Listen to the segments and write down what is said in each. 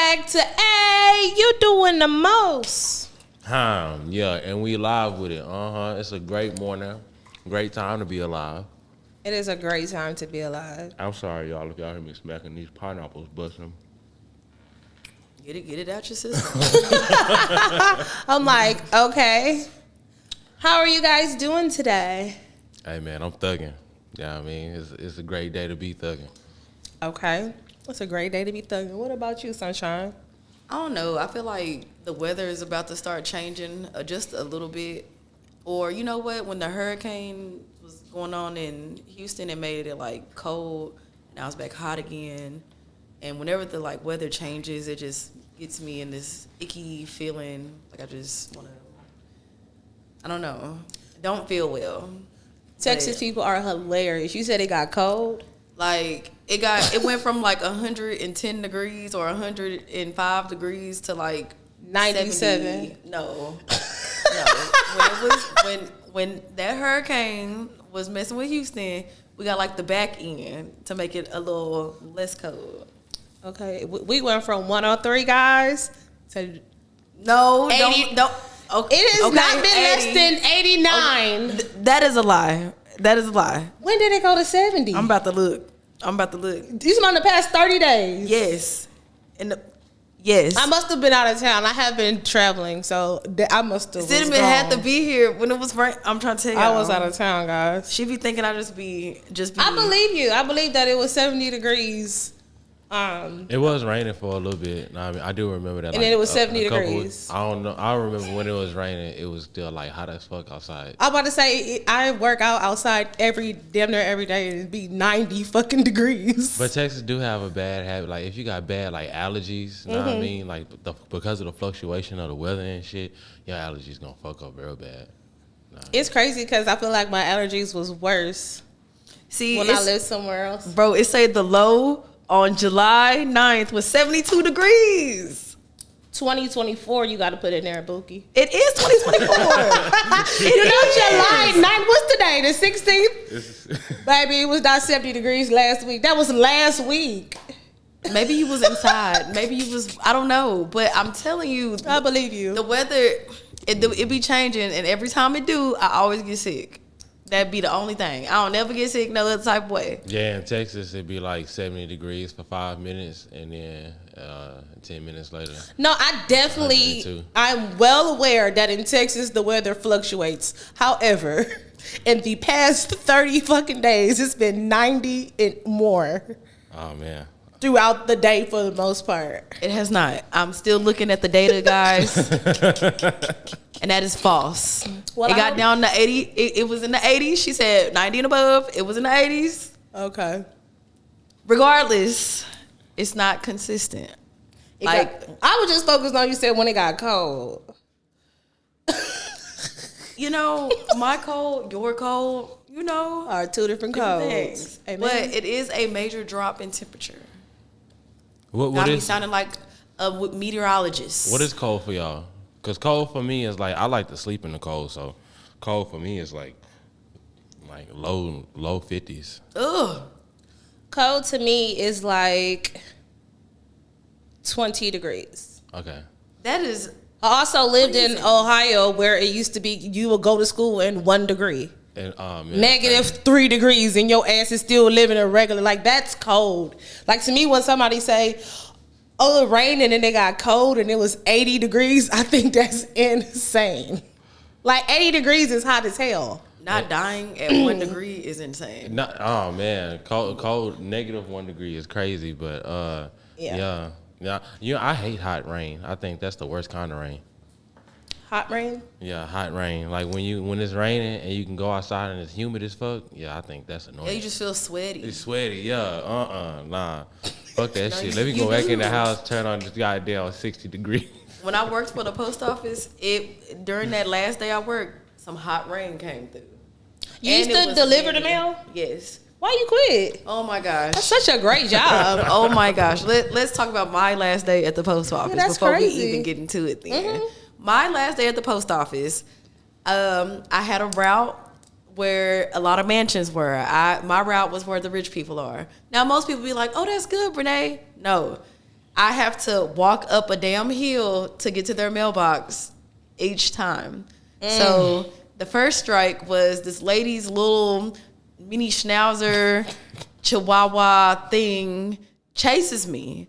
back to You Doing the Most. Yeah, and we live with it. It's a great morning. Great time to be alive. It is a great time to be alive. I'm sorry, y'all, if y'all hear me smacking these pineapples, busting. Get it out your system. I'm like, okay. How are you guys doing today? Hey, man, I'm thugging. Yeah, I mean, it's a great day to be thugging. Okay. It's a great day to be thugging. What about you, Sunshine? I don't know. I feel like the weather is about to start changing just a little bit. Or you know what? When the hurricane was going on in Houston, it made it like cold. Now it's back hot again. And whenever the like weather changes, it just gets me in this icky feeling. Like I just want to, I don't know. Don't feel well. Texas people are hilarious. You said it got cold? Like it went from like 110 degrees or 105 degrees to like 97. 70. No. When that hurricane was messing with Houston, we got like the back end to make it a little less cold. Okay, we went from 103 guys to no, 80. don't. Okay, it has not been 80. less than 89. Okay. That is a lie. That is a lie. When did it go to 70? I'm about to look. These are on the past 30 days. Yes. Yes. I must have been out of town. I have been traveling, so I must have. Cinnamon had to be here when it was right. I'm trying to tell you. I was out of town, guys. She be thinking I just be. I believe you. I believe that it was 70 degrees. It was raining for a little bit. I mean, I do remember that. And then it was 70 degrees. I don't know. I remember when it was raining. It was still like hot as fuck outside. I'm about to say I work out outside damn near every day, and it'd be 90 fucking degrees. But Texas do have a bad habit. Like if you got bad like allergies, you know what I mean? Like because of the fluctuation of the weather and shit, your allergies gonna fuck up real bad. It's crazy because I feel like my allergies was worse. See, when I lived somewhere else, bro. It say the low on July 9th was 72 degrees. 2024, you got to put in there, Bookie. It is 2024. July 9th. What's today? The 16th? Baby, it was not 70 degrees last week. That was last week. Maybe you was inside. Maybe you was, I don't know. But I'm telling you. I believe you. The weather, it be changing. And every time it do, I always get sick. That'd be the only thing. I don't never get sick no other type of way. Yeah, in Texas, it'd be like 70 degrees for 5 minutes, and then 10 minutes later. No, I'm well aware that in Texas, the weather fluctuates. However, in the past 30 fucking days, it's been 90 and more. Oh, man. Throughout the day for the most part. It has not. I'm still looking at the data, guys. And that is false. Well, it got down to 80. It was in the 80s. She said 90 and above. It was in the 80s. Okay. Regardless, it's not consistent. I was just focused on you said when it got cold. You know, my cold, your cold, you know, are two different colds. But it is a major drop in temperature. What got is me sounding like a meteorologist. What is cold for y'all? Because cold for me is like, I like to sleep in the cold, so cold for me is like low 50s. Ugh. Cold to me is like 20 degrees. Okay. That is I also lived crazy. in Ohio where it used to be you would go to school in 1 degree. And, -3 degrees and your ass is still living a regular. Like, that's cold. Like, to me, when somebody say, oh, it rained and then they got cold and it was 80 degrees, I think that's insane. Like, 80 degrees is hot as hell. Not dying at 1 degree is insane. Oh, man. Cold, -1 degree is crazy, but yeah. I hate hot rain. I think that's the worst kind of rain. Hot rain? Yeah, hot rain. Like when it's raining and you can go outside and it's humid as fuck. Yeah, I think that's annoying. Yeah, you just feel sweaty. It's sweaty. Yeah. Nah. Fuck that shit. Let me go back in the house, turn on this goddamn 60 degrees. When I worked for the post office, during that last day I worked, some hot rain came through. You used to deliver the mail? Yes. Why you quit? Oh my gosh. That's such a great job. Oh my gosh. Let's talk about my last day at the post office before crazy. we even get into it then. My last day at the post office, I had a route where a lot of mansions were. My route was where the rich people are. Now, most people be like, oh, that's good, Renee. No. I have to walk up a damn hill to get to their mailbox each time. So the first strike was this lady's little mini schnauzer chihuahua thing chases me.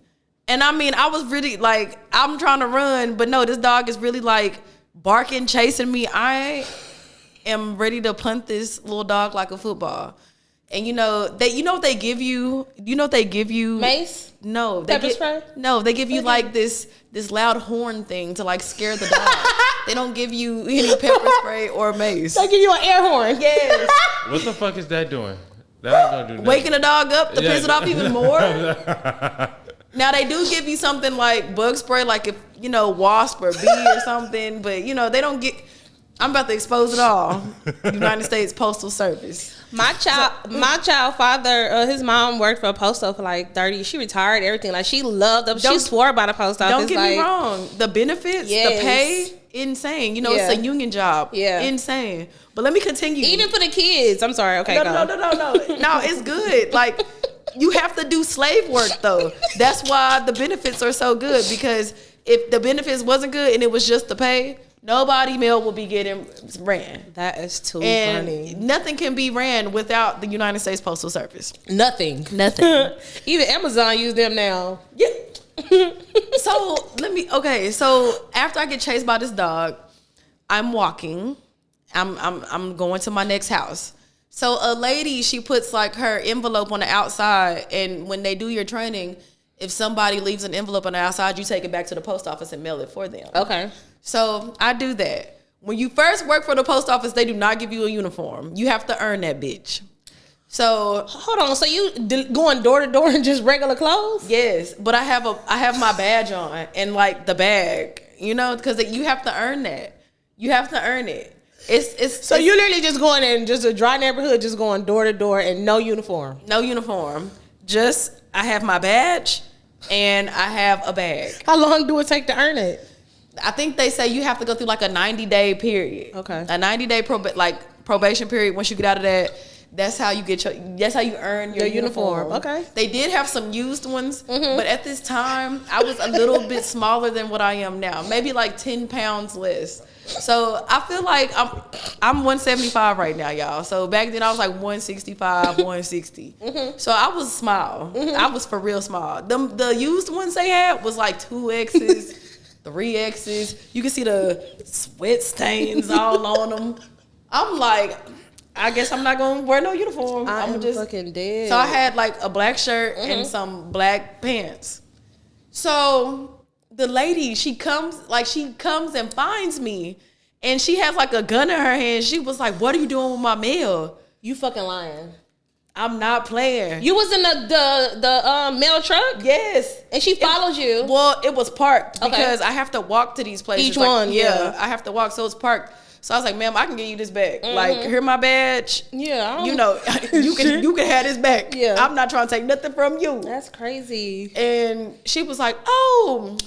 And I mean, I was really like, I'm trying to run, but no, this dog is really like barking, chasing me. I am ready to punt this little dog like a football. And you know what they give you? You know what they give you? Mace? No. Pepper spray? No, they give you like this loud horn thing to like scare the dog. They don't give you any pepper spray or mace. They give you an air horn. Yes. What the fuck is that doing? That ain't gonna do nothing. Waking the dog up to piss it off even more. Now they do give you something like bug spray, like if wasp or bee or something, but they don't get. I'm about to expose it all. United States Postal Service. My child father, his mom worked for a postal for like 30. She retired, everything. Like she loved them. She swore by the post office. Don't get me wrong. The benefits, the pay, insane. It's a union job. Yeah. Insane. But let me continue. Even for the kids. I'm sorry. Okay, No, go. No, it's good. Like, you have to do slave work, though. That's why the benefits are so good. Because if the benefits wasn't good and it was just the pay, nobody mail will be getting ran. That is too funny. Nothing can be ran without the United States Postal Service. Nothing. Even Amazon use them now. Yeah. So after I get chased by this dog, I'm walking. I'm going to my next house. So a lady, she puts like her envelope on the outside, and when they do your training, if somebody leaves an envelope on the outside, you take it back to the post office and mail it for them. Okay. So I do that. When you first work for the post office, they do not give you a uniform. You have to earn that bitch. So hold on. So you going door to door in just regular clothes? Yes, but I have my badge on and like the bag, because you have to earn that. You have to earn it. So you literally just going in just a dry neighborhood, just going door to door and no uniform. No uniform. Just I have my badge and I have a bag. How long do it take to earn it? I think they say you have to go through like a 90-day period. Okay. A 90-day probation period. Once you get out of that, that's how you earn your uniform. Okay. They did have some used ones, but at this time I was a little bit smaller than what I am now. Maybe like 10 pounds less. So I feel like I'm 175 right now, y'all. So back then I was like 165, 160. So I was small. I was for real small. The used ones they had was like 2X's, 3X's. You can see the sweat stains all on them. I'm like, I guess I'm not gonna wear no uniform. I'm just fucking dead. So I had like a black shirt and some black pants. So the lady, she comes and finds me, and she has like a gun in her hand. She was like, "What are you doing with my mail?" You fucking lying. I'm not playing. You was in the mail truck? Yes. And she followed you? Well, it was parked because I have to walk to these places. Each one, yeah. I have to walk, so it's parked. So I was like, "Ma'am, I can give you this back. Like, here my badge. Yeah, you can have this back. Yeah, I'm not trying to take nothing from you." That's crazy. And she was like, "Oh,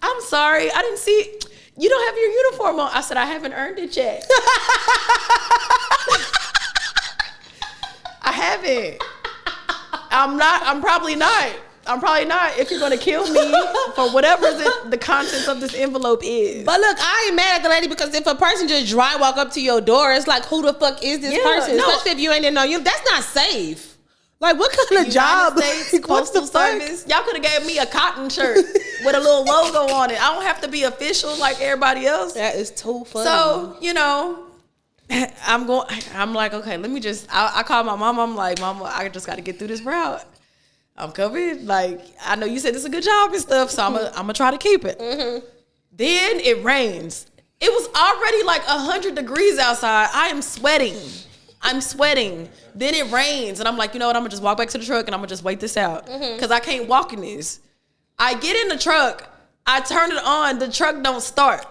I'm sorry. I didn't see. You don't have your uniform on." I said, "I haven't earned it yet." I haven't. I'm probably not. If you're going to kill me for whatever the contents of this envelope is. But look, I ain't mad at the lady, because if a person just dry walk up to your door, it's like, who the fuck is this person? No. Especially if you ain't in no uniform. That's not safe. Like, what kind of job? States Postal Service. Y'all could have gave me a cotton shirt with a little logo on it. I don't have to be official like everybody else. That is too funny. So, I'm like, okay, let me just, I called my mom. I'm like, "Mama, I just got to get through this route. I'm covered. Like, I know you said it's a good job and stuff, so I'm gonna try to keep it." Then it rains. It was already like 100 degrees outside. I'm sweating. Then it rains, and I'm like, you know what? I'm gonna just walk back to the truck and I'm gonna just wait this out, because I can't walk in this. I get in the truck. I turn it on. The truck don't start.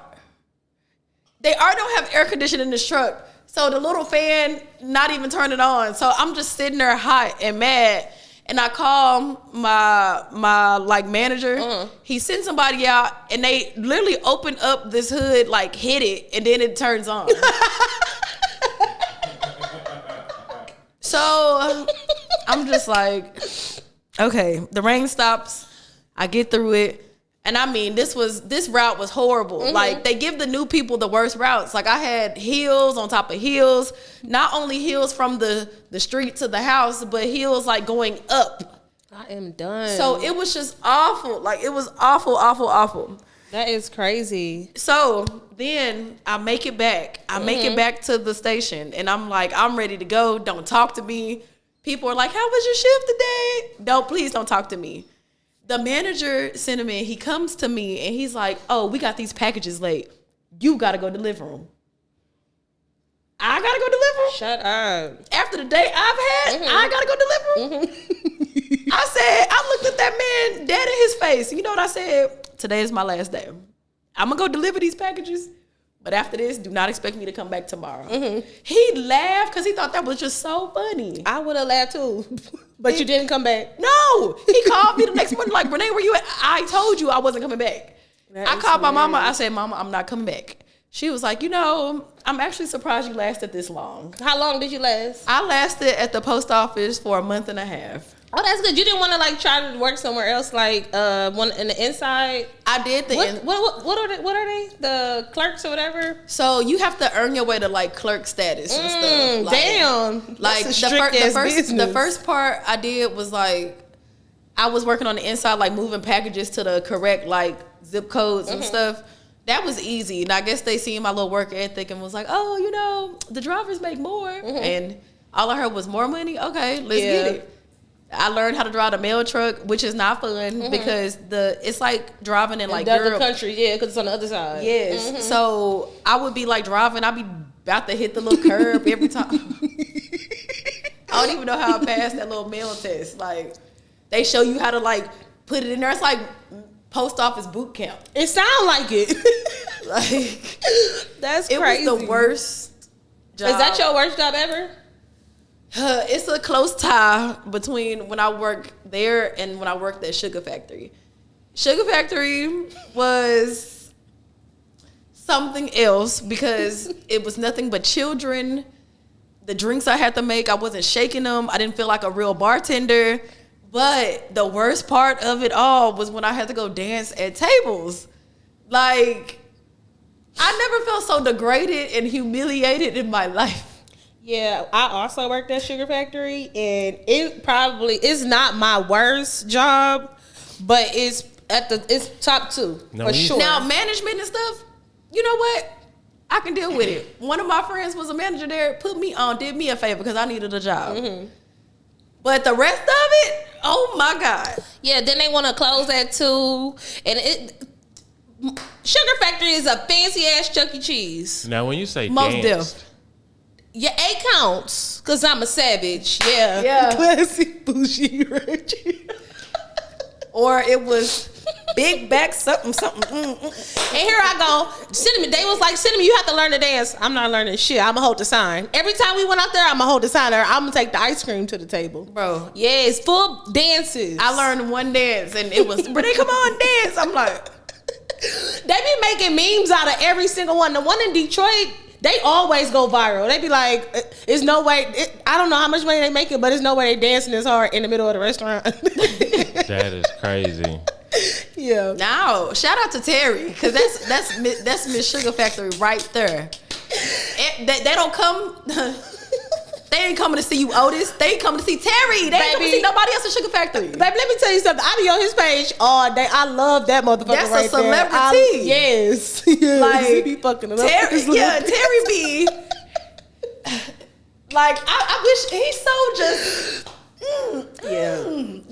They already don't have air conditioning in this truck, so the little fan not even turn it on. So I'm just sitting there hot and mad. And I call my like manager. He sent somebody out, and they literally open up this hood, like hit it, and then it turns on. So I'm just like, okay, the rain stops. I get through it. And I mean, this route was horrible. Like, they give the new people the worst routes. Like, I had hills on top of hills. Not only hills from the street to the house, but hills like going up. I am done. So it was just awful. Like, it was awful, awful, awful. That is crazy. So then I make it back. I make it back to the station. And I'm like, I'm ready to go. Don't talk to me. People are like, how was your shift today? Please don't talk to me. The manager sent him in. He comes to me and he's like, oh, we got these packages late. You got to go deliver them. I got to go deliver them? Shut up. After the day I've had, I got to go deliver them? I looked at that man dead in his face. You know what I said? Today is my last day. I'm going to go deliver these packages. But after this, do not expect me to come back tomorrow. He laughed because he thought that was just so funny. I would have laughed too. But you didn't come back? No. He called me the next morning like, Renee, where you at? I told you I wasn't coming back. I called my mama. I said, Mama, I'm not coming back. She was like, I'm actually surprised you lasted this long. How long did you last? I lasted at the post office for a month and a half. Oh, that's good. You didn't want to like try to work somewhere else, like one in the inside. I did the. What are they? The clerks or whatever. So you have to earn your way to like clerk status and stuff. Like, damn. Like the first part I did was like I was working on the inside, like moving packages to the correct like zip codes and stuff. That was easy, and I guess they seen my little work ethic and was like, oh, the drivers make more, and all I heard was more money. Okay, let's get it. I learned how to drive the mail truck, which is not fun because it's like driving in like other country, because it's on the other side. Yes. So I would be like driving, I'd be about to hit the little curb every time. I don't even know how I passed that little mail test. Like, they show you how to like put it in there. It's like post office boot camp. It sounds like it. Like, that's crazy. It was the worst job. Is that your worst job ever? It's a close tie between when I worked there and when I worked at Sugar Factory. Sugar Factory was something else because it was nothing but children. The drinks I had to make, I wasn't shaking them. I didn't feel like a real bartender. But the worst part of it all was when I had to go dance at tables. Like, I never felt so degraded and humiliated in my life. Yeah, I also worked at Sugar Factory, and it's not my worst job, but it's top two for sure. Now, management and stuff, you know what? I can deal with it. One of my friends was a manager there, did me a favor because I needed a job. But the rest of it, oh my God. Yeah, then they want to close at 2, and Sugar Factory is a fancy ass Chuck E. Cheese. Now, when you say most dance, yeah, 8 counts, cause I'm a savage. Yeah. Classic bougie Reggie. Or it was big back something. And here I go. Cinnamon, they was like, Cinnamon, you have to learn to dance. I'm not learning shit. I'm gonna hold the sign. Every time we went out there, I'm gonna hold the sign there. I'm gonna take the ice cream to the table. Bro. Yes, full dances. I learned one dance and it was, Renee, come on, dance. I'm like. They be making memes out of every single one. The one in Detroit, they always go viral. They be like, "There's no way." I don't know how much money they making, but there's no way they dancing this hard in the middle of the restaurant. That is crazy. Yeah. Now, shout out to Terry because that's Miss Sugar Factory right there. They don't come. They ain't coming to see you, Otis. They ain't coming to see Terry. They ain't coming to see nobody else at Sugar Factory. Baby, let me tell you something. I be on his page all day. I love that motherfucker. That's right a celebrity. Yes. Like, he be fucking it up. Terry be. Like, I wish he's so just.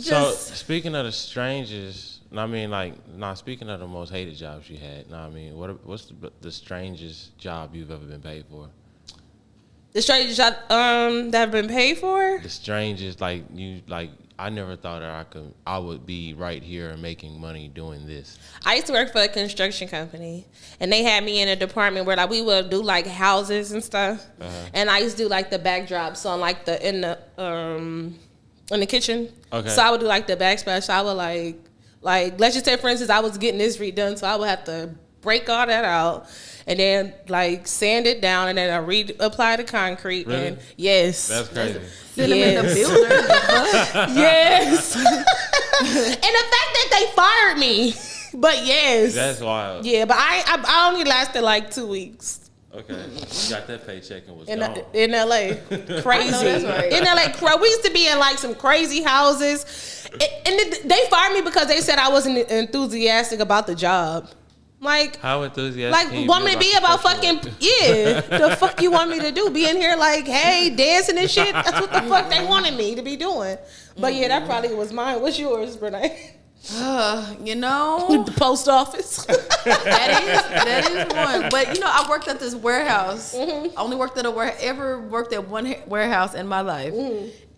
So, speaking of the strangest, I mean, like, speaking of the most hated jobs you had, I mean, what's the strangest job you've ever been paid for? The strangest job that I've been paid for? The strangest, I never thought that I would be right here making money doing this. I used to work for a construction company, and they had me in a department where like we would do like houses and stuff, and I used to do like the backdrops on like in the kitchen. Okay. So I would do like the backsplash. So I would like let's just say for instance I was getting this redone, so I would have to break all that out and then like sand it down and then I reapply the concrete. Really? And yes. That's crazy. Send them in the builder. Yes. the fact that they fired me. But yes. That's wild. Yeah, but I only lasted like 2 weeks. Okay. You got that paycheck and was In gone. In LA. Crazy. that's right. In LA, we used to be in like some crazy houses. And they fired me because they said I wasn't enthusiastic about the job. Like, how enthusiastic? Like, want me to be about fucking, yeah. The fuck you want me to do? Be in here like, hey, dancing and shit? That's what the fuck they wanted me to be doing. But yeah, that probably was mine. What's yours, Renee? You know, the post office. that is one. But you know, I worked at this warehouse. I only worked at ever worked at one warehouse in my life,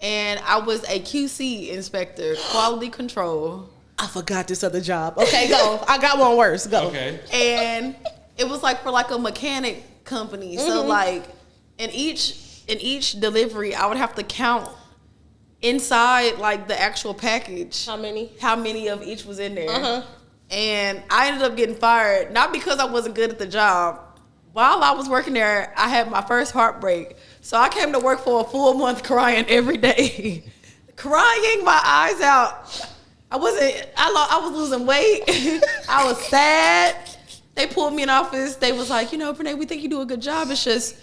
and I was a QC inspector, quality control. I forgot this other job. Okay, go. I got one worse. Go. Okay. And it was like for like a mechanic company. So like in each delivery, I would have to count inside like the actual package how many of each was in there. And I ended up getting fired, not because I wasn't good at the job. While I was working there, I had my first heartbreak, so I came to work for a full month crying every day. Crying my eyes out. I was losing weight. I was sad. They pulled me in office. They was like, you know, Renee, we think you do a good job. It's just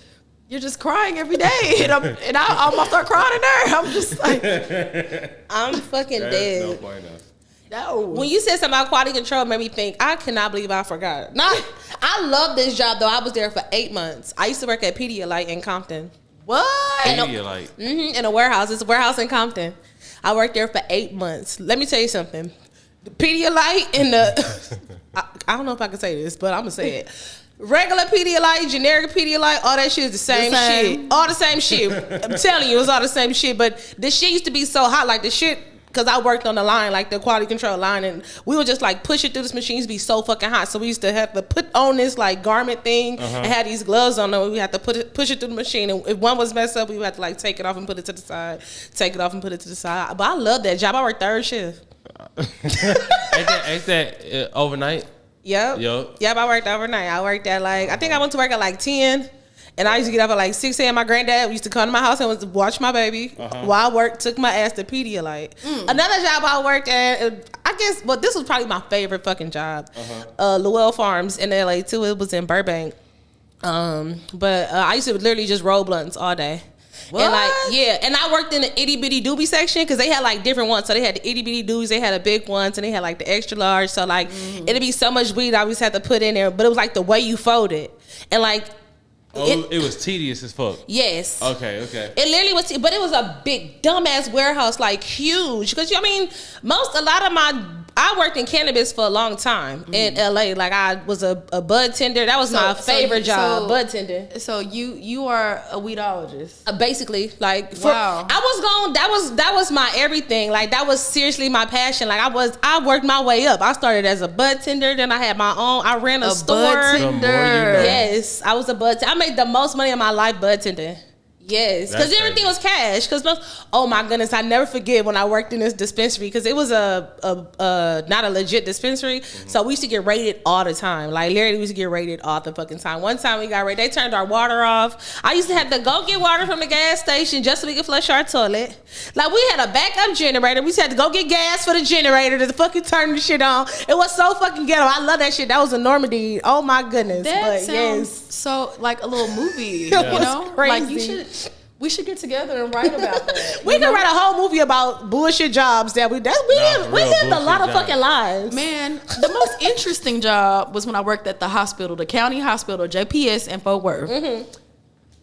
you're just crying every day, and I almost start crying in there. I'm just like, I'm fucking dead. No point of. No. When you said something about quality control, it made me think, I cannot believe I forgot. I love this job though. I was there for 8 months. I used to work at Pedialyte in Compton. What? Pedialyte. In a warehouse. It's a warehouse in Compton. I worked there for 8 months. Let me tell you something. The Pedialyte and the I don't know if I can say this, but I'm gonna say it. Regular Pedialyte, generic Pedialyte, all that shit is the same shit. All the same shit. I'm telling you, it's all the same shit. But the shit used to be so hot, like the shit, because I worked on the line, like the quality control line, and we would just like push it through this machine. It used to be so fucking hot. So we used to have to put on this like garment thing and had these gloves on them. We had to push it through the machine. And if one was messed up, we would have to like take it off and put it to the side. Take it off and put it to the side. But I love that job. I worked third shift. Ain't that overnight? Yep, I worked overnight. I worked at like, I think I went to work at like 10. And I used to get up at like 6 a.m. My granddad used to come to my house and watch my baby while I worked, took my ass to Pedialyte. Another job I worked at, I guess, well, this was probably my favorite fucking job. Lowell Farms in LA too. It was in Burbank. But I used to literally just roll blunts all day. What? And like, yeah, and I worked in the itty bitty doobie section because they had like different ones. So they had the itty bitty doobies, they had the big ones, and they had like the extra large. So like, it'd be so much weed I always had to put in there, but it was like the way you fold it. And like, it was tedious as fuck. Yes. Okay. It literally was, but it was a big dumbass warehouse, like huge. Because I mean, I worked in cannabis for a long time in LA. Like I was a bud tender. That was my favorite job, bud tender. So you are a weedologist, basically. Like wow. That was my everything. Like that was seriously my passion. Like I worked my way up. I started as a bud tender, then I had my own. I ran a store. Bud tender. Yes, I was a bud tender. I made the most money in my life bud tender. Yes, because everything was cash. Because oh my goodness, I never forget when I worked in this dispensary because it was not a legit dispensary. So we used to get raided all the time. Like literally, we used to get raided all the fucking time. One time we got raided, they turned our water off. I used to have to go get water from the gas station just so we could flush our toilet. Like we had a backup generator. We just had to go get gas for the generator to fucking turn the shit on. It was so fucking ghetto. I love that shit. That was a Normandy. Oh my goodness. That sounds so like a little movie. You know, crazy. Like we should get together and write about that. We can write a whole movie about bullshit jobs that we lived a lot of fucking lives. Man, the most interesting job was when I worked at the hospital, the county hospital, JPS in Fort Worth.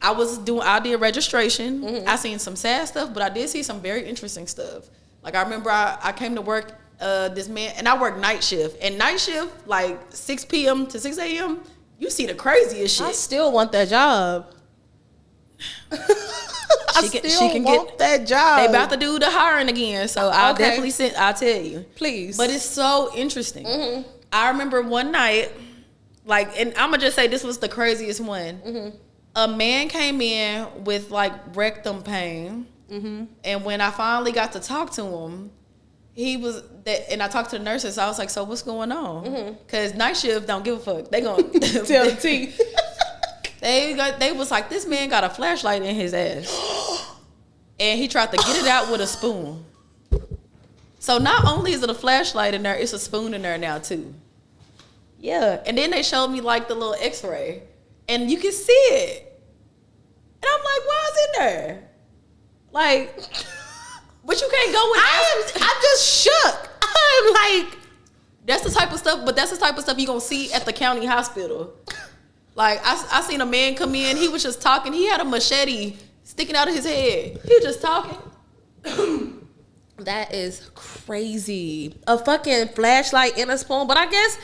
I did registration. I seen some sad stuff, but I did see some very interesting stuff. Like I remember I came to work, this man, and I worked night shift. And night shift, like 6 p.m. to 6 a.m., you see the craziest shit. I still want that job. She can get that job. They about to do the hiring again, so I'll definitely I'll tell you, please. But it's so interesting. I remember one night, like, and I'm gonna just say this was the craziest one. A man came in with like rectum pain, and when I finally got to talk to him, he was that, and I talked to the nurses. So I was like, "So what's going on?" Because night shift don't give a fuck. They gonna tell the T. They was like, this man got a flashlight in his ass, and he tried to get it out with a spoon. So not only is it a flashlight in there, it's a spoon in there now too. Yeah, and then they showed me like the little X-ray, and you can see it. And I'm like, why is it in there? Like, but you can't go with. I'm just shook. I'm like, that's the type of stuff. But that's the type of stuff you gonna see at the county hospital. Like I seen a man come in. He was just talking. He had a machete sticking out of his head. He was just talking. that is crazy. A fucking flashlight in a spoon. But I guess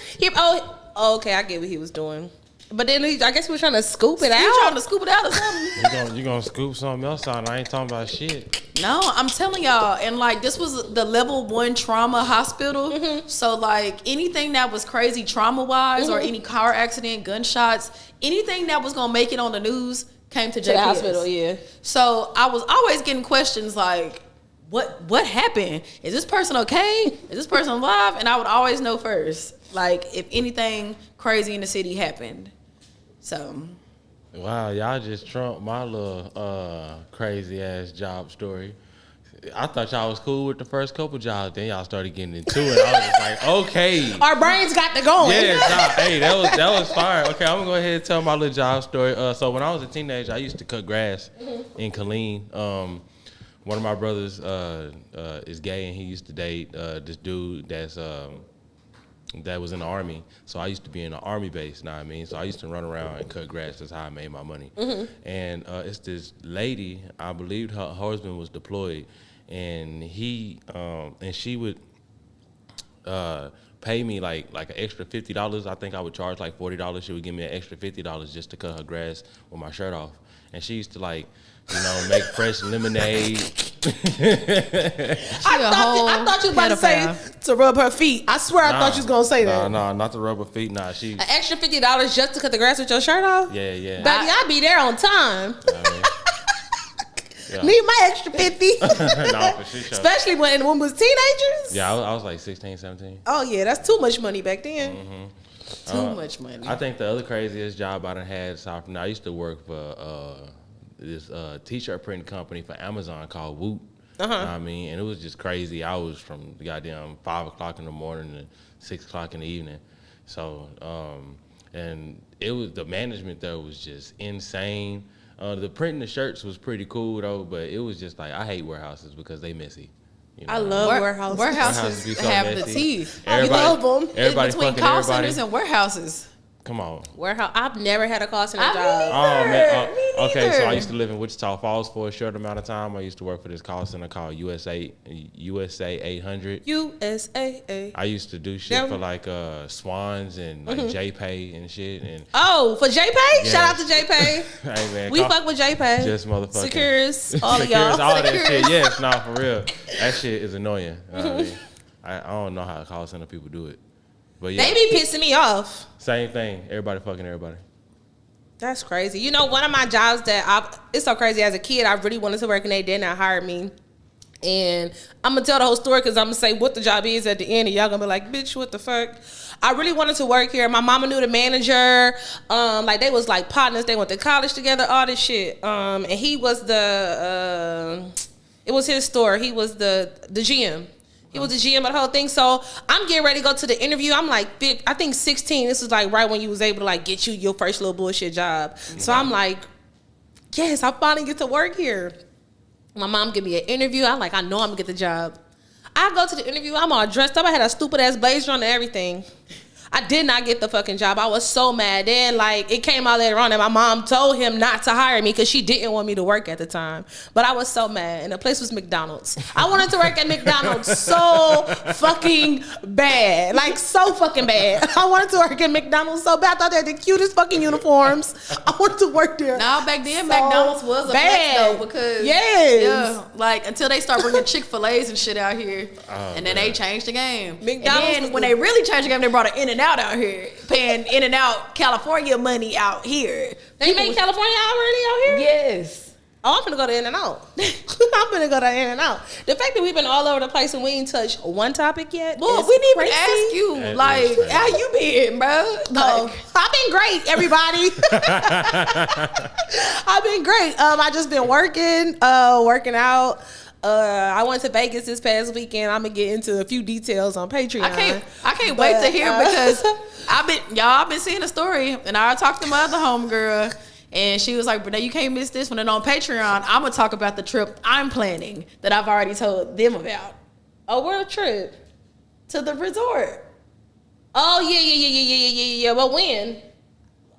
okay, I get what he was doing. But then I guess he was trying to scoop it out. He trying to scoop it out or something. You gonna scoop something else out? I ain't talking about shit. No, I'm telling y'all, and like this was the level 1 trauma hospital. Mm-hmm. So like anything that was crazy trauma wise, or any car accident, gunshots, anything that was gonna make it on the news came to JPS. The hospital, yeah. So I was always getting questions like, what happened? Is this person okay? Is this person alive? And I would always know first, like if anything crazy in the city happened. So. Wow, y'all just trumped my little crazy ass job story. I thought y'all was cool with the first couple jobs, then y'all started getting into it. I was just like, okay. Our brains got to going. Yeah, hey, that was fire. Okay, I'm gonna go ahead and tell my little job story. So when I was a teenager, I used to cut grass in Killeen. One of my brothers is gay, and he used to date this dude that was in the Army. So I used to be in an Army base, know what I mean? So I used to run around and cut grass. That's how I made my money. Mm-hmm. And it's this lady, I believe her husband was deployed, and she would pay me like an extra $50. I think I would charge like $40. She would give me an extra $50 just to cut her grass with my shirt off. And she used to make fresh lemonade. I thought you were about to say to rub her feet. I swear I thought you was going to say that. No, not to rub her feet. Nah, an extra $50 just to cut the grass with your shirt off? Yeah, yeah. Baby, I'll be there on time. Yeah. Need my extra 50. No, for sure. Especially when we was teenagers. Yeah, I was like 16, 17. Oh, yeah, that's too much money back then. Mm-hmm. Too much money. I think the other craziest job I done had aside from that, I used to work for this t-shirt printing company for Amazon called Woot. You know what I mean? And it was just crazy. I was from the goddamn 5 o'clock in the morning to 6 o'clock in the evening. So, and it was, the management there was just insane. The printing the shirts was pretty cool though, but it was just like, I hate warehouses because they messy. You know? I love warehouses. Warehouses be so have messy. the teeth. I love them. Everybody Between fucking call everybody. centers and warehouses. Come on. Warehouse. I've never had a call center job. Oh man. Me Okay, so I neither. used to live in Wichita Falls for a short amount of time. I used to work for this call center called USA 800. USAA. I used to do shit for like Swans and like JPay and shit. And for JPay? Yes. Shout out to JPay. hey man, We fuck with JPay. just motherfucking Secures, all of Secures, y'all. all that shit. Yes, nah, for real. That shit is annoying. I mean, I don't know how call center people do it. But yeah, They be pissing me off. same thing. Everybody fucking everybody. That's crazy. You know, one of my jobs it's so crazy. As a kid, I really wanted to work and they did not hire me. And I'm going to tell the whole story because I'm going to say what the job is at the end. And y'all going to be like, bitch, what the fuck? I really wanted to work here. My mama knew the manager. Like, they was like partners. They went to college together, all this shit. And he was it was his store. He was the GM. He was the GM of the whole thing. So I'm getting ready to go to the interview. I'm like, I think 16. This was like right when you was able to like get you your first little bullshit job. So I'm like, yes, I finally get to work here. My mom give me an interview. I'm like, I know I'm gonna get the job. I go to the interview. I'm all dressed up. I had a stupid ass blazer on and everything. I did not get the fucking job. I was so mad. Then, like, it came out later on that my mom told him not to hire me because she didn't want me to work at the time. But I was so mad. And the place was McDonald's. I wanted to work at McDonald's so fucking bad. Like, so fucking bad. I wanted to work at McDonald's so bad. I thought they had the cutest fucking uniforms. I wanted to work there. Now, back then, McDonald's was a flex, though, because, like, until they start bringing Chick-fil-A's and shit out here, and then they changed the game. McDonald's and then when they really changed the game, they brought an In-N-Out out here, paying In-N-Out California money out here. They make California already out here? Yes. Oh, I'm finna go to In-N-Out. I'm finna go to In-N-Out. The fact that we've been all over the place and we ain't touched one topic yet. Well, we didn't even crazy. ask you, like, how you been, bro? Like, I've been great, everybody. I've been great. I just been working out. I went to Vegas this past weekend. I'm gonna get into a few details on Patreon. I can't wait to hear because I've been seeing a story, and I talked to my other homegirl, and she was like, "But you can't miss this one." And on Patreon, I'm gonna talk about the trip I'm planning that I've already told them about. A world trip To the resort. Oh yeah. But when?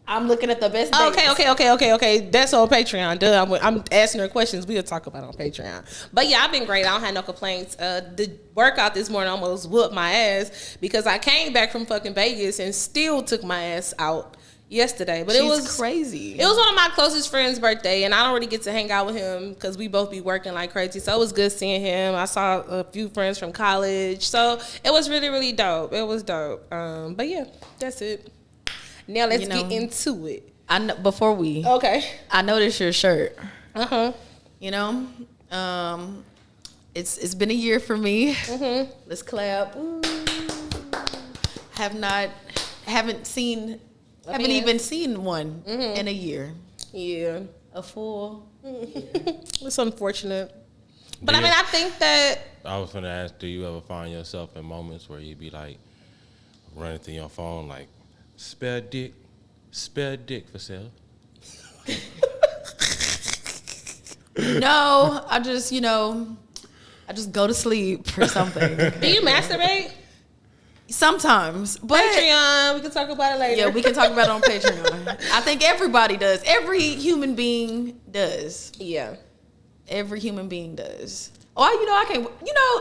I'm looking at the best dates. Okay. That's on Patreon. Duh. I'm asking her questions. We'll talk about it on Patreon. But yeah, I've been great. I don't have no complaints. The workout this morning almost whooped my ass because I came back from fucking Vegas and still took my ass out yesterday. But it was crazy. It was one of my closest friends' birthday, and I don't really get to hang out with him because we both be working like crazy. So it was good seeing him. I saw a few friends from college. So it was really, really dope. It was dope. But yeah, that's it. Now let's get into it. I know, before we I noticed your shirt. You know, it's been a year for me. Let's clap. Ooh. Haven't even seen one in a year. Yeah, a full. It's unfortunate, but I mean, I think that I was gonna ask, do you ever find yourself in moments where you be like running through your phone like, spare dick for sale? No, I just go to sleep or something. Do you masturbate? Sometimes, but Patreon, we can talk about it later. Yeah, we can talk about it on Patreon. I think everybody does. Every human being does. Yeah, every human being does. Oh, I can't.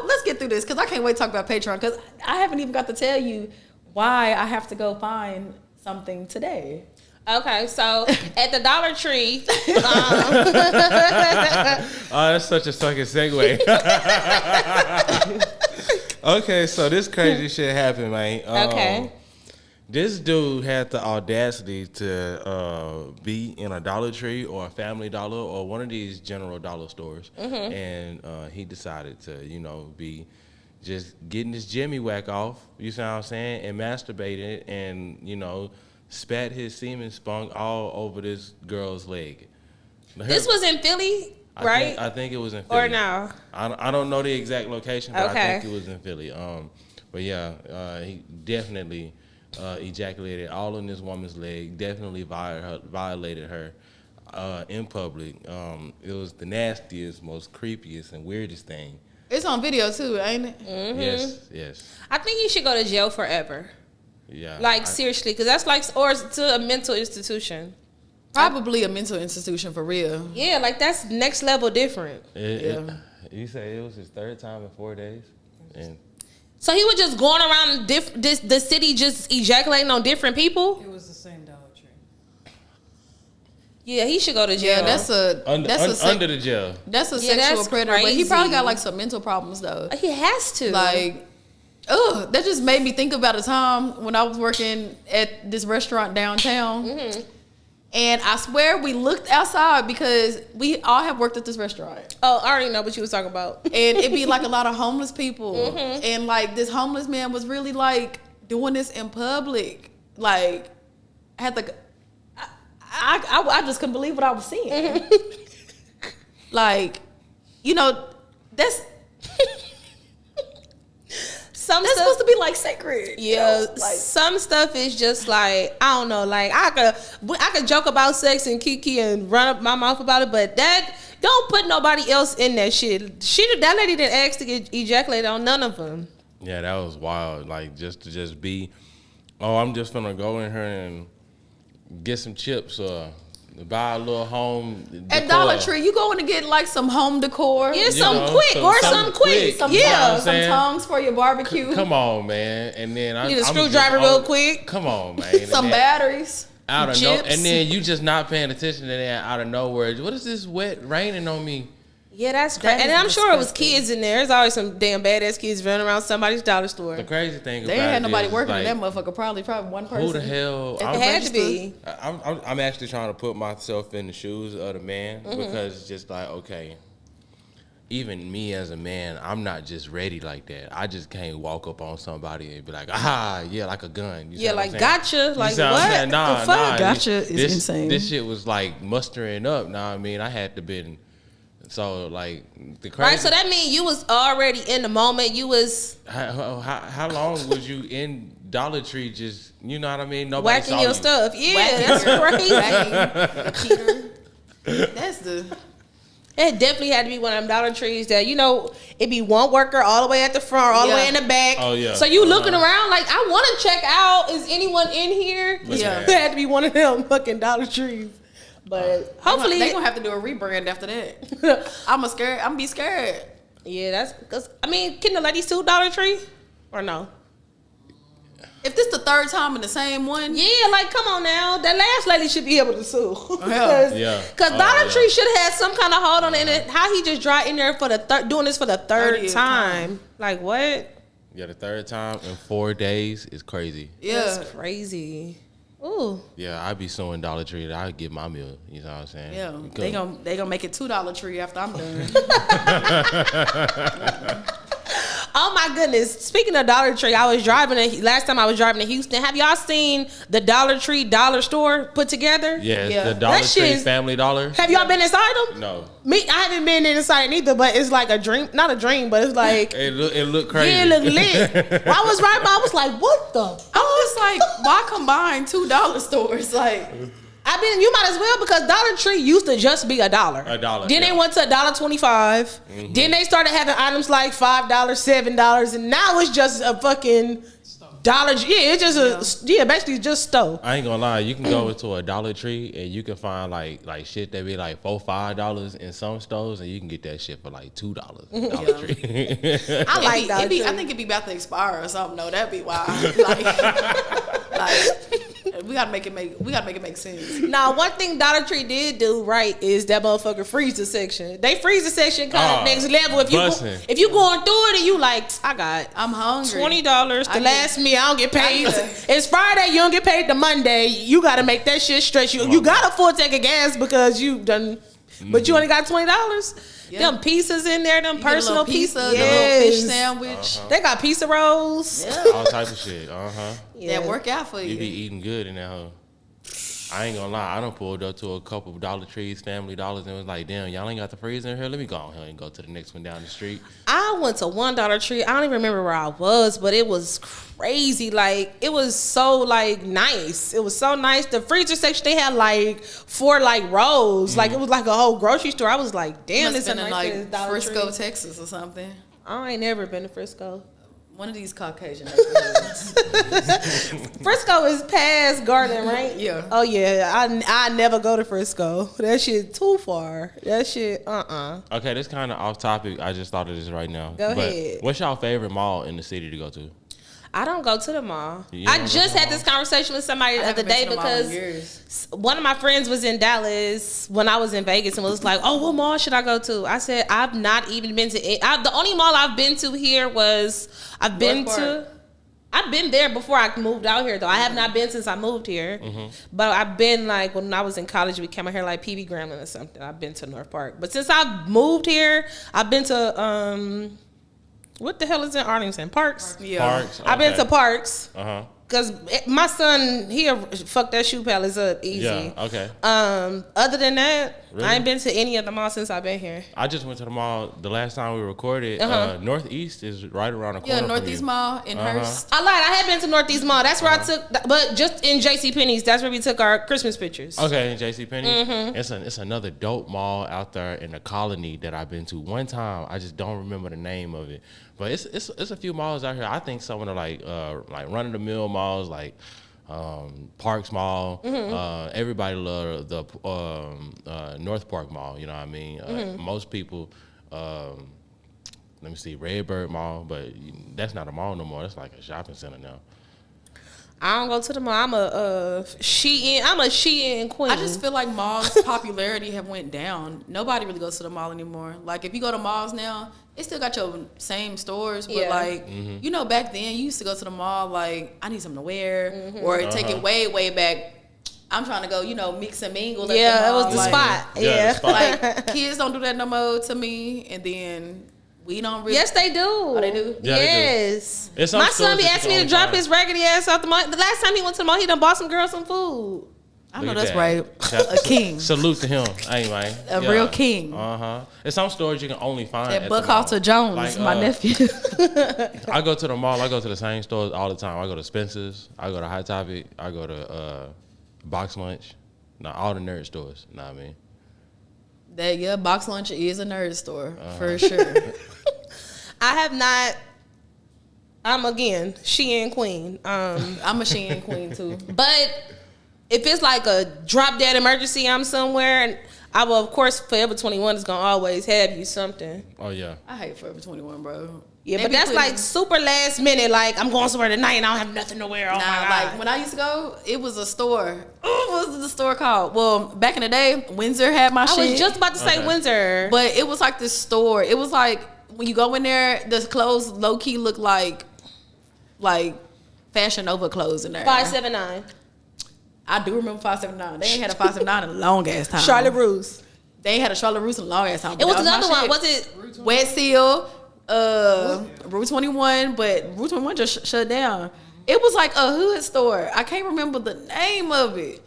Let's get through this because I can't wait to talk about Patreon because I haven't even got to tell you why I have to go find something today. Okay, so at the Dollar Tree. Oh, that's such a fucking segue. Okay, so this crazy shit happened, man. Okay. This dude had the audacity to be in a Dollar Tree or a Family Dollar or one of these general dollar stores, and he decided to, be just getting his Jimmy whack off. You see what I'm saying? And masturbated and spat his semen spunk all over this girl's leg. This was in Philly, right? I think it was in Philly. Or no? I don't know the exact location, but Okay. I think it was in Philly. But yeah, he definitely ejaculated all in this woman's leg. Definitely violated her in public. It was the nastiest, most creepiest, and weirdest thing. It's on video too, ain't it? Mm-hmm. Yes. I think he should go to jail forever. Yeah. Seriously, because that's or to a mental institution. Probably a mental institution for real. Yeah, that's next level different. You say it was his third time in 4 days? And so he was just going around the city just ejaculating on different people? It was the same Dollar Tree. Yeah, he should go to jail. Yeah, under the jail. That's a sexual predator, but he probably got some mental problems though. He has to. That just made me think about a time when I was working at this restaurant downtown. And I swear we looked outside because we all have worked at this restaurant. Oh, I already know what you was talking about. And it'd be a lot of homeless people. And this homeless man was really doing this in public. I just couldn't believe what I was seeing. That's that's supposed to be sacred. Yeah, some stuff is just I don't know. I could joke about sex and kiki and run up my mouth about it, but that don't put nobody else in that shit. That lady didn't ask to get ejaculated on none of them. Yeah, that was wild. Just to be, I'm just gonna go in here and get some chips or buy a little home decor. At Dollar Tree, you going to get some home decor. Yeah, some quick. Some tongs for your barbecue. Come on, man. And then I need a screwdriver real quick. Come on, man. Some batteries. Out of and then you just not paying attention to that out of nowhere. What is this wet raining on me? Yeah, that's crazy. And I'm sure it was kids in there. There's always some damn badass kids running around somebody's dollar store. The crazy thing they about ain't had nobody is, working in that motherfucker. Probably one person. Who the hell? It had to be. I'm actually trying to put myself in the shoes of the man because it's just okay. Even me as a man, I'm not just ready like that. I just can't walk up on somebody and be like, yeah, like a gun. You gotcha. What? Nah, the fuck? Gotcha is insane. This shit was mustering up. Nah, I had to been So like the crazy. Right, so that means you was already in the moment. You was How long was you in Dollar Tree? Just you know what I mean? Nobody whacking saw your you. stuff. Yeah, Whacking that's your- crazy. Peter. That's the. It definitely had to be one of them Dollar Trees that, you know, it be one worker all the way at the front, all the way in the back. Oh, yeah. So you looking around like, I want to check out. Is anyone in here? Yeah. It had to be one of them fucking Dollar Trees. But hopefully. They gonna have to do a rebrand after that. I'm be scared. Yeah, that's because, I mean, can the ladies sue Dollar Tree? Or no? If this the third time in the same one, Yeah, like, come on now. That last lady should be able to sue. Yeah. Because Dollar yeah. Tree should have had some kind of hold on it. And how he just drive in there for the doing this for the third 30th time. Like, what? Yeah, the third time in 4 days is crazy. yeah. That's crazy. Ooh. Yeah, I'd be suing Dollar Tree. I'd get my meal. You know what I'm saying? Yeah, Because- they gonna make it $2 tree after I'm done. Oh my goodness. Speaking of Dollar Tree, last time I was driving to Houston. Have y'all seen the Dollar Tree dollar store put together? Yes, Yeah. the Dollar That shit Tree is- Family Dollar. Have y'all been inside them? No, Me, I haven't been inside neither, but it's like a dream. Not a dream, but it's like, it look crazy. yeah, it look lit. When I was right by, I was like, what the? I'm just like, why combine $2 stores? Like, You might as well, because Dollar Tree used to just be $1. $1, Then they yeah. went to $1.25. Then they started having items like $5, $7, and now it's just a fucking dollar. Yeah, it's just basically just stove. I ain't gonna lie, you can go into a Dollar Tree and you can find like shit that be like $4-5 in some stores, and you can get that shit for like $2. Dollar Tree. I like Dollar Tree. I think it'd be about to expire or something. No, that'd be why. Like, we gotta make it make sense. Now, one thing Dollar Tree did do right is that motherfucker freezer section. They freezer section kind of next level. If you going through it and you like, I'm hungry. $20 to last me. I don't get paid. It's Friday. You don't get paid the Monday. You got to make that shit stretch. You got a full tank of gas because you done, but you only got $20. Yeah. Them pizzas in there. Them You personal get a little pizza, pizzas. the little fish sandwich. They got pizza rolls. Yeah. All type of shit. That work out for You be you. eating good in that hoe. I ain't gonna lie, I done pulled up to a couple of Dollar Trees, Family Dollars, and was like, damn, y'all ain't got the freezer in here? Let me go on here and go to the next one down the street. I went to one Dollar Tree. I don't even remember where I was, but it was crazy. Like, it was so like nice. It was so nice. The freezer section, they had like 4 like rows. Like, it was like a whole grocery store. I was like, damn, this Must is been in nice like Dollar Frisco, Tree. Texas or something. I ain't never been to Frisco. One of these Caucasian neighborhoods. Frisco is past Garden, right? Yeah. Oh yeah, I never go to Frisco. That shit too far. That shit, Okay, this kind of off topic. I just thought of this right now. Go But ahead. What's your favorite mall in the city to go to? I don't go to the mall. You I don't go just to the had this conversation with somebody the other haven't been day to the mall in because years. one of my friends was in Dallas when I was in Vegas and was like, "Oh, what mall should I go to?" I said, "I've not even been to it. The only mall I've been to here was I've been there before I moved out here though. I have not been since I moved here, but I've been like when I was in college. We came out here like PV Grambling or something. I've been to North Park, but since I've moved here, I've been to what the hell is in Arlington? Parks. Yeah. Parks. I've been to Parks. Cause my son, he'll fuck that shoe palace up easy. Yeah, okay. Other than that, Really? I ain't been to any of the malls since I've been here. I just went to the mall the last time we recorded. Northeast is right around the corner. Yeah, from Northeast you. Mall in Hearst. I lied. I had been to Northeast Mall. That's where I took, but just in JCPenney's. That's where we took our Christmas pictures. Okay, in JCPenney. It's another dope mall out there in the Colony that I've been to one time. I just don't remember the name of it. But it's a few malls out here. I think some of the like run of the mill malls like Parks Mall. Everybody love the North Park Mall. You know what I mean? Most people. Let me see, Redbird Mall, but that's not a mall no more. That's like a shopping center now. I don't go to the mall. I'm a Shein queen. I just feel like malls' popularity have went down. Nobody really goes to the mall anymore. Like if you go to malls now, they still got your same stores, but like you know, back then you used to go to the mall like I need something to wear, or take it way back. I'm trying to go, you know, mix and mingle. At the it mall. was the Like, spot. Yeah, the spot. Like kids don't do that no more to me, and then we don't really. Yes, they do. Oh, they do? Yeah, they do. Yes. It's some My son stores be that you asking can me to only drop find. his raggedy ass out the mall. The last time he went to the mall, he done bought some girls some food. I know Look at that's that. right. A king. Salute to him. Anyway. A real king. There's some stores you can only find That at Buck the mall. Halter Jones, Like, my nephew. I go to the mall. I go to the same stores all the time. I go to Spencer's. I go to Hot Topic. I go to Box Lunch. All the nerd stores. Know what I mean? Box Lunch is a nerd store for sure. I have not. I'm again Shein queen. I'm a Shein queen too. But if it's like a drop dead emergency, I'm somewhere, and I will, of course, Forever 21 is gonna always have you something. Oh yeah. I hate Forever 21, bro. Yeah, They but be that's putting- like super last minute. Like, I'm going somewhere tonight and I don't have nothing to wear. Oh my God. Like when I used to go, it was a store. What was the store called? Well, back in the day, Windsor had my shit. I was just about to say Windsor. But it was like this store. It was like when you go in there, the clothes low key look like Fashion Nova clothes in there. 579. I do remember 579. They ain't had a 579 in a long ass time. Charlotte Russe. They ain't had a Charlotte Russe in a long ass time. It was That another my one. shit. Was it? Wet Seal, Route 21, but Route 21 just shut down. It was like a hood store. I can't remember the name of it.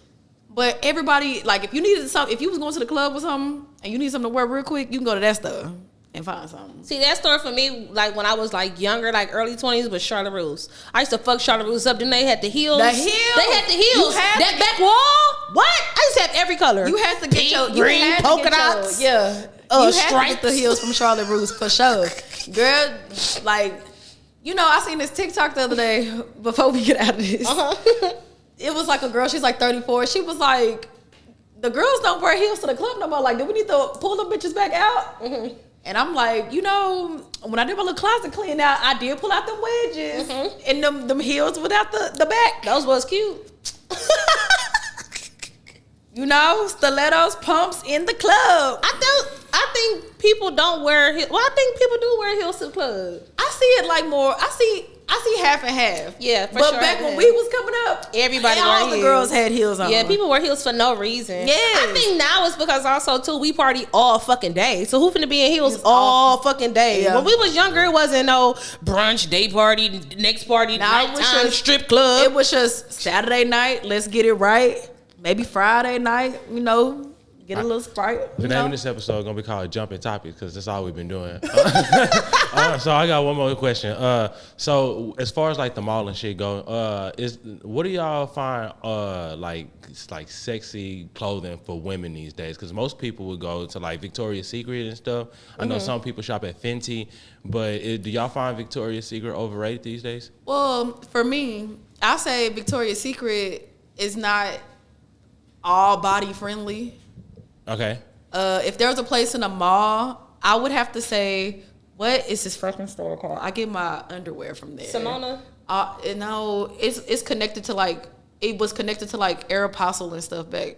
But everybody, like, if you needed something, if you was going to the club or something and you need something to wear real quick, you can go to that store and find something. See, that store for me, like when I was like younger, like early 20s, was Charlotte Russe. I used to fuck Charlotte Russe up. Then they had the heels. The heels? They had the heels. You had That to back wall. What? I used to have every color. You had to get your green, you had to polka get your- dots. Yeah. You had to Stripes. get the heels from Charlotte Russe for sure. Girl, like, you know, I seen this TikTok the other day before we get out of this. It was like a girl, she's like 34. She was like, the girls don't wear heels to the club no more. Like, do we need to pull them bitches back out? And I'm like, you know, when I did my little closet clean out, I did pull out them wedges and them heels without the back. Those was cute. You know, stilettos, pumps in the club. I think people don't wear heels. Well, I think people do wear heels to the club. I see it like more. I see half and half. Yeah, for but sure. back when we was coming up, Everybody all wore the heels. girls had heels on. Yeah, people wear heels for no reason. Yes. I think now it's because also too we party all fucking day. So who finna be in heels all fucking day? Yeah. When we was younger, it wasn't no brunch, day party, next party, Now it was nighttime, just- strip club. It was just Saturday night. Let's get it right. Maybe Friday night. You know, get a little Sprite. The you name know? of this episode is gonna be called "Jumping Topics" because that's all we've been doing. So I got one more question. So as far as like the mall and shit go, what do y'all find like sexy clothing for women these days? Because most people would go to like Victoria's Secret and stuff. I know some people shop at Fenty, but do y'all find Victoria's Secret overrated these days? Well, for me, I say Victoria's Secret is not all body friendly. Okay. If there's a place in a mall, I would have to say, what is this fucking store called? I get my underwear from there. Simona? No, it's connected to like, it was connected to like Aeropostale and stuff back.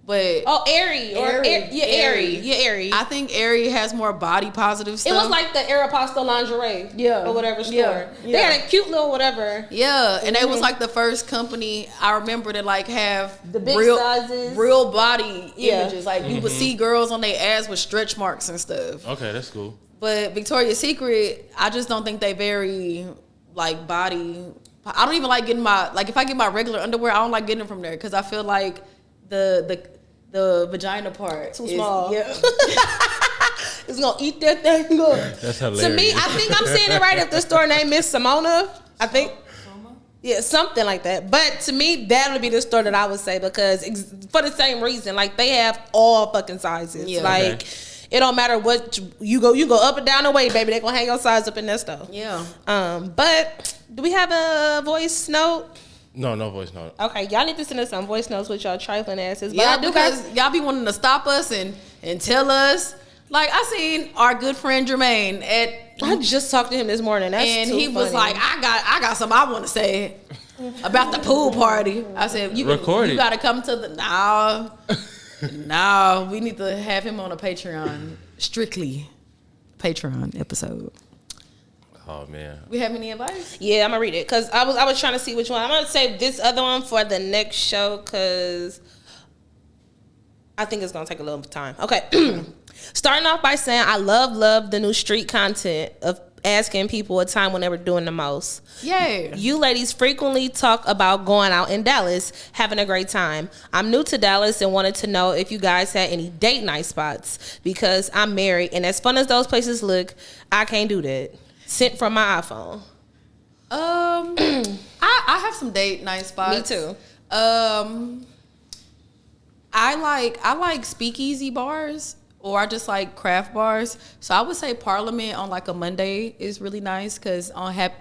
But Oh, Aerie. Aerie. I think Aerie has more body positive stuff. It was like the Aeropostale lingerie. Yeah. Or whatever store. Yeah. They had a cute little whatever. Yeah, and they was like the first company I remember to like have The big real, sizes. real body Yeah. images. Like you would see girls on their ass with stretch marks and stuff. Okay, that's cool. But Victoria's Secret, I just don't think they very like body. I don't even like getting my if I get my regular underwear, I don't like getting them from there because I feel like the vagina part Too is, small. Yeah. It's gonna eat that thing up. That's hilarious. To me, I think I'm saying it right. If the store name is Simona, I think. Yeah, something like that. But to me, that would be the store that I would say because for the same reason, like they have all fucking sizes. Yeah. Like Okay. it don't matter what you go up and down the way, baby. They gonna hang your size up in that store. Yeah. But do we have a voice note? No voice note. Okay, y'all need to send us some voice notes with y'all trifling asses. But Yeah, I do because y'all be wanting to stop us and tell us. Like I seen our good friend Jermaine I just talked to him this morning. That's and too he was funny. like, I got something I want to say about the pool party. I said, you Record it. got to come to the no, we need to have him on a Patreon, strictly Patreon episode. Oh man. We have any advice? Yeah, I'm gonna read it because I was trying to see which one. I'm gonna save this other one for the next show because I think it's gonna take a little time. Okay. Starting off by saying I love the new street content of asking people a time when they were doing the most. Yeah. You ladies frequently talk about going out in Dallas, having a great time. I'm new to Dallas and wanted to know if you guys had any date night spots because I'm married, and as fun as those places look, I can't do that. Sent from my iPhone. I have some date night spots. Me too. I like speakeasy bars, or I just like craft bars. So I would say Parliament on like a Monday is really nice because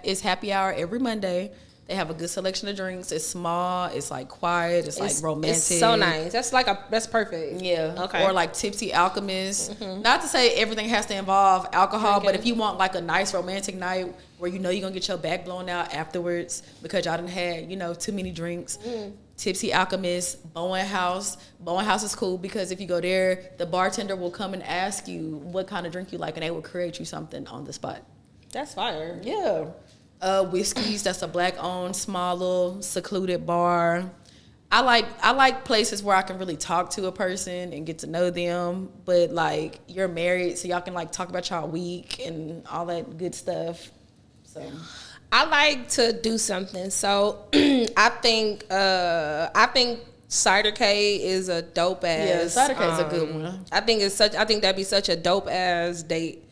it's happy hour every Monday. They have a good selection of drinks. It's small. It's like quiet. It's like romantic. It's so nice. That's perfect. Yeah. Okay. Or like Tipsy Alchemist. Not to say everything has to involve alcohol, but if you want like a nice romantic night where you know you're gonna get your back blown out afterwards because y'all done had, too many drinks. Tipsy Alchemist, Bowen House. Bowen House is cool because if you go there, the bartender will come and ask you what kind of drink you like, and they will create you something on the spot. That's fire. Yeah. Whiskey's, that's a black-owned, small little secluded bar. I like places where I can really talk to a person and get to know them, but like you're married, so y'all can like talk about y'all week and all that good stuff. So I like to do something. So I think Cider K is a dope ass. Yeah, Cider K is a good one. I think that'd be such a dope ass date.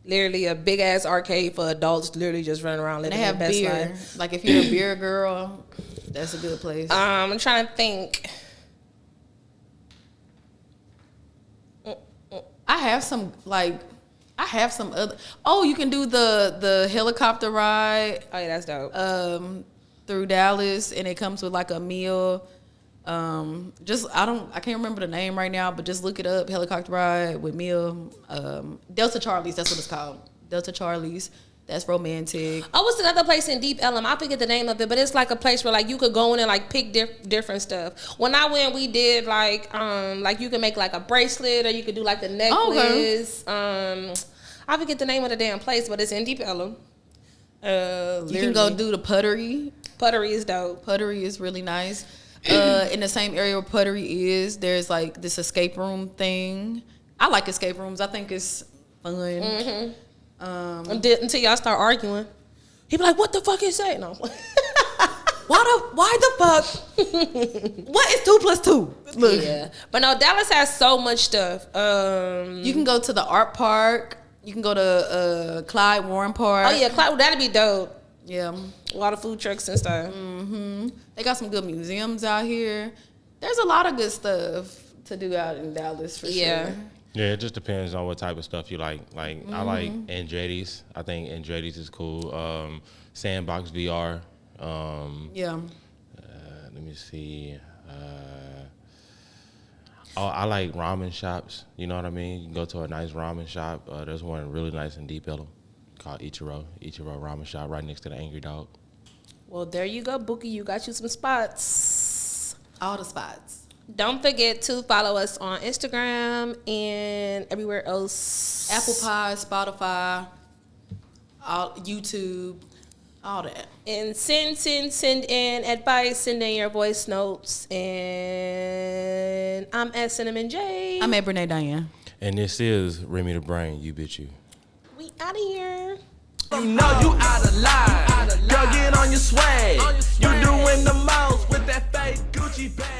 Literally a big ass arcade for adults, literally just running around living they have their best beer. life. Like if you're a beer girl, that's a good place. I'm trying to think. I have some other. Oh, you can do the helicopter ride. Oh yeah, that's dope. Through Dallas, and it comes with like a meal. I can't remember the name right now, but just look it up. Helicopter ride with meal. Delta Charlie's, that's what it's called. Delta Charlie's. That's romantic. Oh, what's another place in Deep Ellum? I forget the name of it, but it's like a place where like you could go in and like pick different stuff. When I went, we did like you can make like a bracelet, or you could do like the necklace. Okay. I forget the name of the damn place, but it's in Deep Ellum. You can go do the Puttery. Puttery is dope. Puttery is really nice. In the same area where Puttery is, there's like this escape room thing. I like escape rooms. I think it's fun. Until y'all start arguing, he be like, "What the fuck is that?" No. Why the fuck? What is 2 + 2? Look. Yeah, but no, Dallas has so much stuff. You can go to the art park. You can go to Clyde Warren Park. Oh yeah, Clyde, that'd be dope. Yeah. A lot of food trucks and stuff. They got some good museums out here. There's a lot of good stuff to do out in Dallas for sure. Yeah, it just depends on what type of stuff you like. Like I like Andretti's. I think Andretti's is cool. Sandbox VR. Yeah. Let me see. I like ramen shops. You know what I mean? You can go to a nice ramen shop. There's one really nice in Deep Ellum called Ichiro Ramen Shop right next to the Angry Dog. Well, there you go, Bookie. You got you some spots. All the spots. Don't forget to follow us on Instagram and everywhere else. Apple Pie, Spotify, YouTube, all that. And send in advice, send in your voice notes. And I'm at Cinnamon J. I'm at Brene Diane. And this is Remy the Brain, You Bitch You. We out of here. You know you out of line. Girl, get on your swag. You doing the most with that fake Gucci bag.